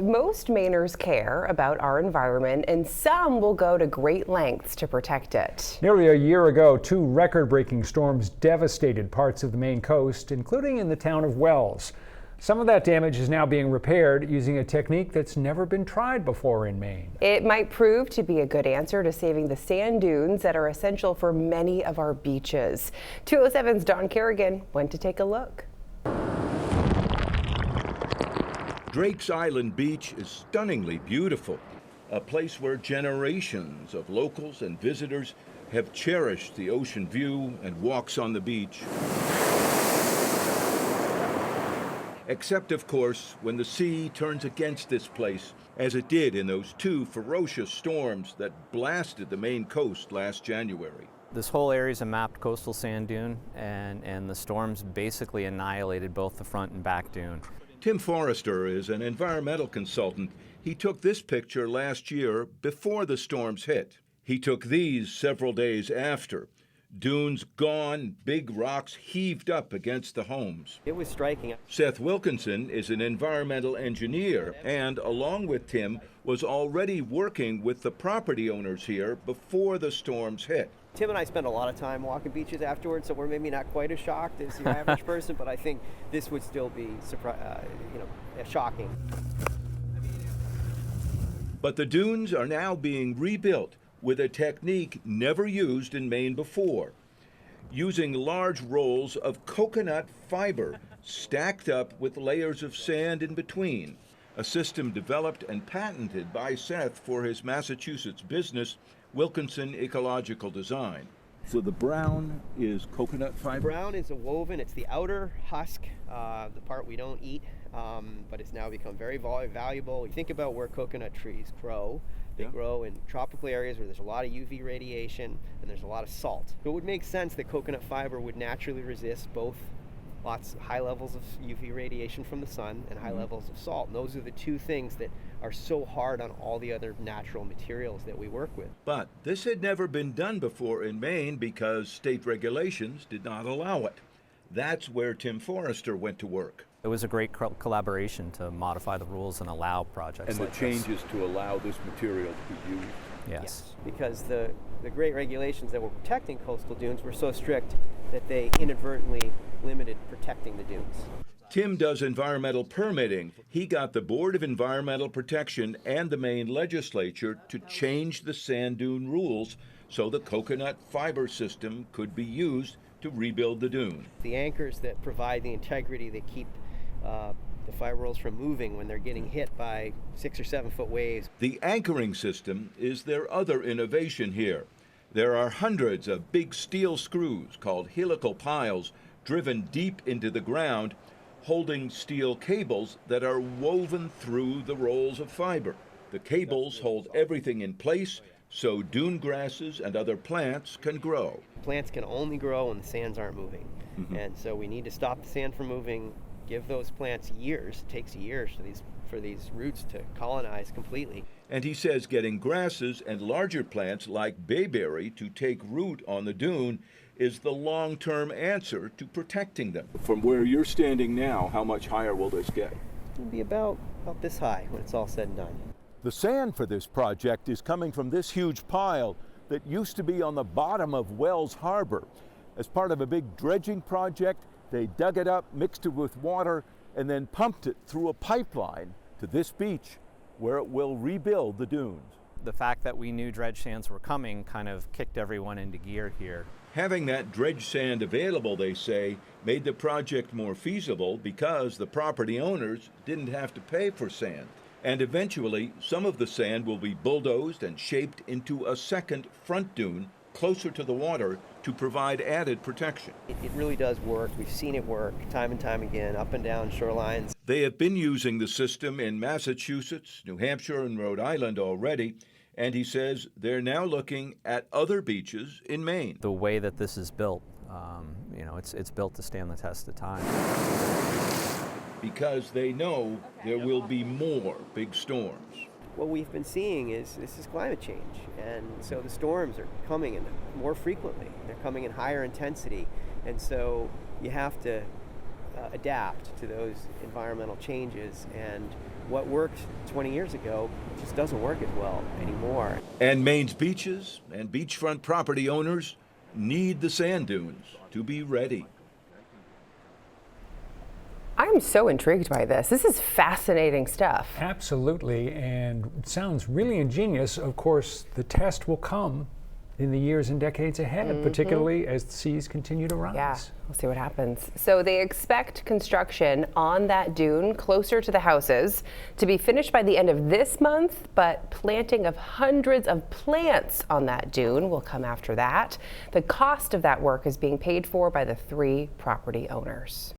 Most Mainers care about our environment, and some will go to great lengths to protect it. Nearly a year ago, two record-breaking storms devastated parts of the Maine coast, including in the town of Wells. Some of that damage is now being repaired using a technique that's never been tried before in Maine. It might prove to be a good answer to saving the sand dunes that are essential for many of our beaches. 207's Don Kerrigan went to take a look. Drake's Island Beach is stunningly beautiful, a place where generations of locals and visitors have cherished the ocean view and walks on the beach. Except, of course, when the sea turns against this place, as it did in those two ferocious storms that blasted the Maine coast last January. This whole area is a mapped coastal sand dune, and the storms basically annihilated both the front and back dune. Tim Forrester is an environmental consultant. He took this picture last year before the storms hit. He took these several days after. Dunes gone, big rocks heaved up against the homes. It was striking. Seth Wilkinson is an environmental engineer and, along with Tim, was already working with the property owners here before the storms hit. Tim and I spend a lot of time walking beaches afterwards, so we're maybe not quite as shocked as your average person, but I think this would still be shocking. But the dunes are now being rebuilt with a technique never used in Maine before, using large rolls of coconut fiber stacked up with layers of sand in between, a system developed and patented by Seth for his Massachusetts business, Wilkinson Ecological Design. So the brown is coconut fiber? Brown is a woven, it's the outer husk, the part we don't eat, but it's now become very valuable. You think about where coconut trees grow. They grow in tropical areas where there's a lot of UV radiation and there's a lot of salt. So it would make sense that coconut fiber would naturally resist both high levels of UV radiation from the sun and high levels of salt. And those are the two things that are so hard on all the other natural materials that we work with. But this had never been done before in Maine because state regulations did not allow it. That's where Tim Forrester went to work. It was a great collaboration to modify the rules and allow projects and like the changes to allow this material to be used. Yes. Because the great regulations that were protecting coastal dunes were so strict that they inadvertently limited protecting the dunes. Tim does environmental permitting. He got the Board of Environmental Protection and the Maine legislature to change the sand dune rules so the coconut fiber system could be used to rebuild the dune. The anchors that provide the integrity that keep the fiber rolls from moving when they're getting hit by 6 or 7 foot waves. The anchoring system is their other innovation here. There are hundreds of big steel screws called helical piles driven deep into the ground, holding steel cables that are woven through the rolls of fiber. The cables hold everything in place so dune grasses and other plants can grow. Plants can only grow when the sands aren't moving. And so we need to stop the sand from moving, give those plants years. It takes years for these roots to colonize completely. And he says getting grasses and larger plants like bayberry to take root on the dune is the long-term answer to protecting them. From where you're standing now, how much higher will this get? It'll be about this high when it's all said and done. The sand for this project is coming from this huge pile that used to be on the bottom of Wells Harbor. As part of a big dredging project, they dug it up, mixed it with water, and then pumped it through a pipeline to this beach where it will rebuild the dunes. The fact that we knew dredge sands were coming kind of kicked everyone into gear here. Having that dredge sand available, they say, made the project more feasible because the property owners didn't have to pay for sand. And eventually, some of the sand will be bulldozed and shaped into a second front dune closer to the water to provide added protection. It really does work. We've seen it work time and time again, up and down shorelines. They have been using the system in Massachusetts, New Hampshire, and Rhode Island already, and he says they're now looking at other beaches in Maine. The way that this is built, it's built to stand the test of time. Because they know there will be more big storms. What we've been seeing is this is climate change, and so the storms are coming in more frequently. They're coming in higher intensity, and so you have to adapt to those environmental changes, and what worked 20 years ago just doesn't work as well anymore. And Maine's beaches and beachfront property owners need the sand dunes to be ready. I'm so intrigued by this. This is fascinating stuff. Absolutely, and it sounds really ingenious. Of course, the test will come in the years and decades ahead, particularly as the seas continue to rise. Yeah, we'll see what happens. So they expect construction on that dune closer to the houses to be finished by the end of this month, but planting of hundreds of plants on that dune will come after that. The cost of that work is being paid for by the 3 property owners.